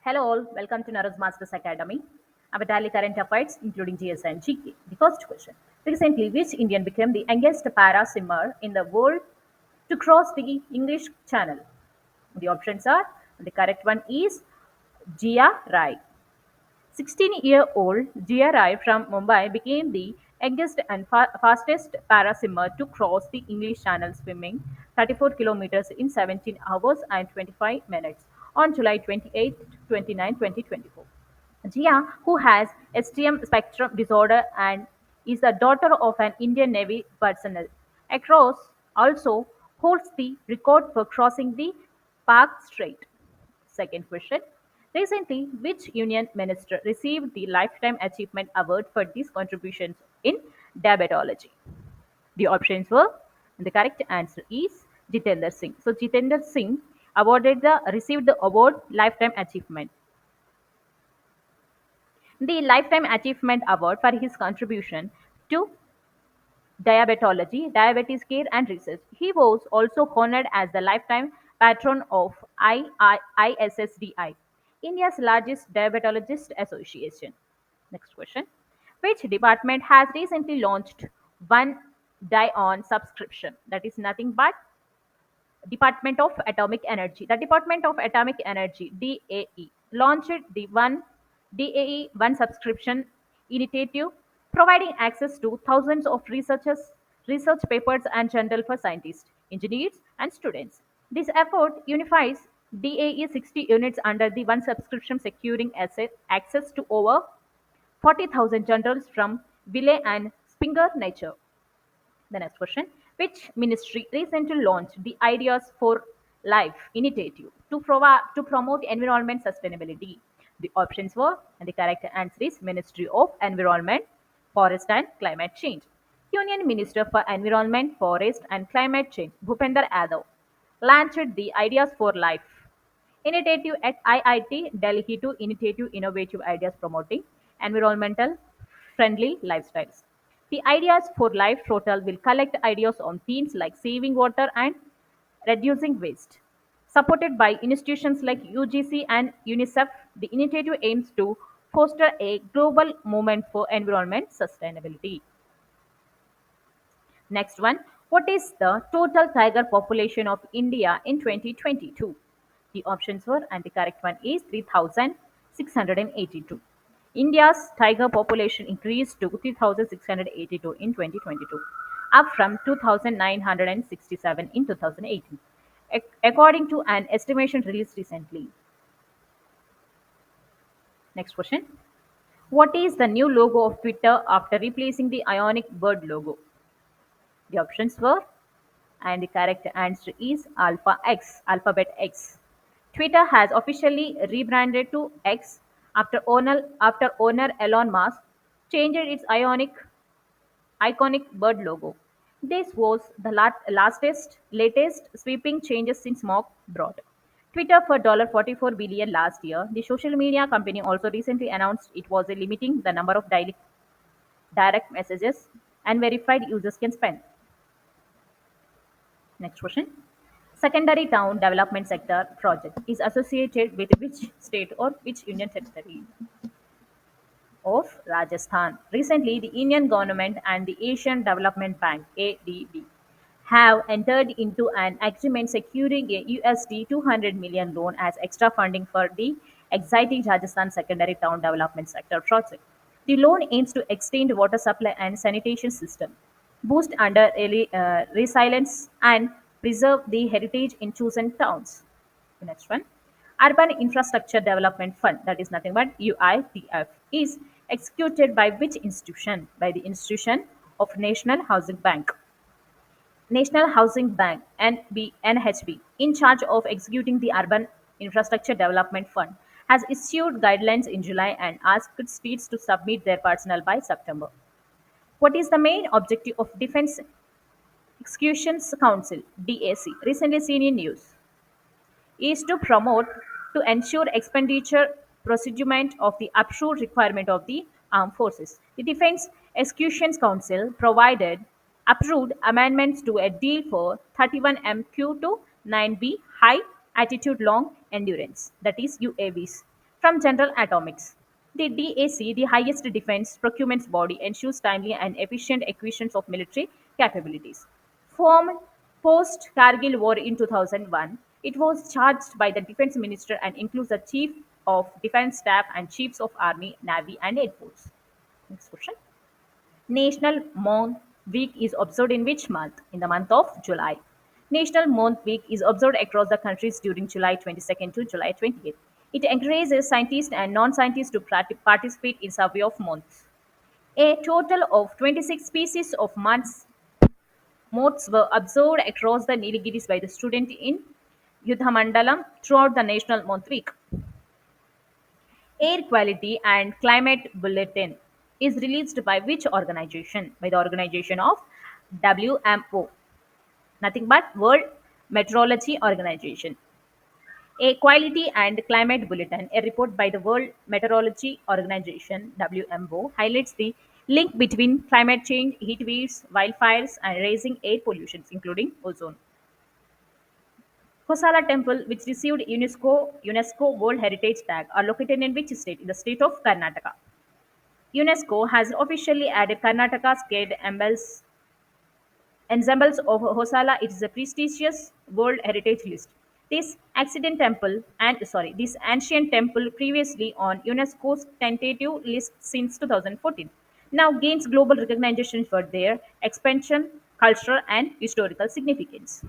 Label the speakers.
Speaker 1: Hello all, welcome to Naro's Masters Academy. Our daily current affairs, including GS and GK. The first question. Recently, which Indian became the youngest para swimmer in the world to cross the English Channel? The options are, the correct one is Jia Rai. 16-year-old Jia Rai from Mumbai became the youngest and fastest para swimmer to cross the English Channel swimming 34 kilometers in 17 hours and 25 minutes on July 28, 2024. Jia, who has STM spectrum disorder and is the daughter of an Indian Navy personnel, across also holds the record for crossing the Park Strait. Second question. Recently, which union minister received the Lifetime Achievement Award for these contributions in diabetology? The options were, and the correct answer is Jitendra Singh. So Jitendra Singh received the award Lifetime Achievement. The Lifetime Achievement Award for his contribution to diabetology, diabetes care and research. He was also honored as the lifetime patron of ISSDI, India's largest diabetologist association. Next question. Which department has recently launched one die-on subscription? That is nothing but Department of Atomic Energy. The Department of Atomic Energy (DAE) launched the one DAE One subscription initiative, providing access to thousands of research papers and journals for scientists, engineers, and students. This effort unifies DAE 60 units under the one subscription, securing access to over 40,000 journals from Ville and Springer Nature. The next question. Which ministry recently launched the Ideas for Life initiative to promote environment sustainability? The options were, and the correct answer is Ministry of Environment, Forest and Climate Change. Union Minister for Environment, Forest and Climate Change, Bhupender Yadav, launched the Ideas for Life initiative at IIT Delhi to initiative innovative ideas promoting environmental friendly lifestyles. The Ideas for Life portal will collect ideas on themes like saving water and reducing waste. Supported by institutions like UGC and UNICEF, the initiative aims to foster a global movement for environment sustainability. Next one. What is the total tiger population of India in 2022? The options were, and the correct one is 3,682. India's tiger population increased to 3,682 in 2022, up from 2,967 in 2018, according to an estimation released recently. Next question. What is the new logo of Twitter after replacing the Ionic bird logo? The options were, and the correct answer is Alphabet X. Twitter has officially rebranded to X after owner Elon Musk changed its iconic bird logo. This was the latest sweeping changes since Musk brought Twitter for $44 billion last year. The social media company also recently announced it was limiting the number of daily direct messages and verified users can spend. Next question. Secondary Town Development Sector project is associated with which state or which union territory of Rajasthan? Recently, the Indian government and the Asian Development Bank (ADB) have entered into an agreement securing a USD 200 million loan as extra funding for the exciting Rajasthan Secondary Town Development Sector project. The loan aims to extend water supply and sanitation system, boost resilience, and preserve the heritage in chosen towns. The next one. Urban Infrastructure Development Fund, that is nothing but UITF, is executed by which institution? By the institution of National Housing Bank (NHB), in charge of executing the Urban Infrastructure Development Fund, has issued guidelines in July and asked states to submit their personnel by September. What is the main objective of Defence Executions Council (DAC) recently seen in news? Is to promote to ensure expenditure procurement of the approved requirement of the armed forces. The Defence Executions Council provided approved amendments to a deal for 31 MQ to 9B high altitude long endurance, that is UAVs, From General Atomics. The DAC, the highest defense procurement body, ensures timely and efficient acquisitions of military capabilities. Formed post Kargil War in 2001, it was charged by the Defense Minister and includes the Chief of Defense Staff and Chiefs of Army, Navy, and Air Force. Next question. National Month Week is observed in which month? In the month of July. National Month Week is observed across the countries during July 22nd to July 28th. It encourages scientists and non-scientists to participate in survey of months. A total of 26 species of moths were observed across the Nilgiris by the student in Yudhamandalam throughout the National Month Week. Air Quality and Climate Bulletin is released by which organization? By the organization of WMO, nothing but World Meteorology Organization. A Quality and Climate Bulletin, a report by the World Meteorology Organization (WMO), highlights the link between climate change, heat waves, wildfires, and rising air pollution, including ozone. Kosala Temple, which received UNESCO World Heritage Tag, are located in which state? In the state of Karnataka. UNESCO has officially added Karnataka's scared ensembles of Hosala. It is a prestigious World Heritage List. This ancient temple, previously on UNESCO's tentative list since 2014, now gains global recognition for their expansion, cultural, and historical significance.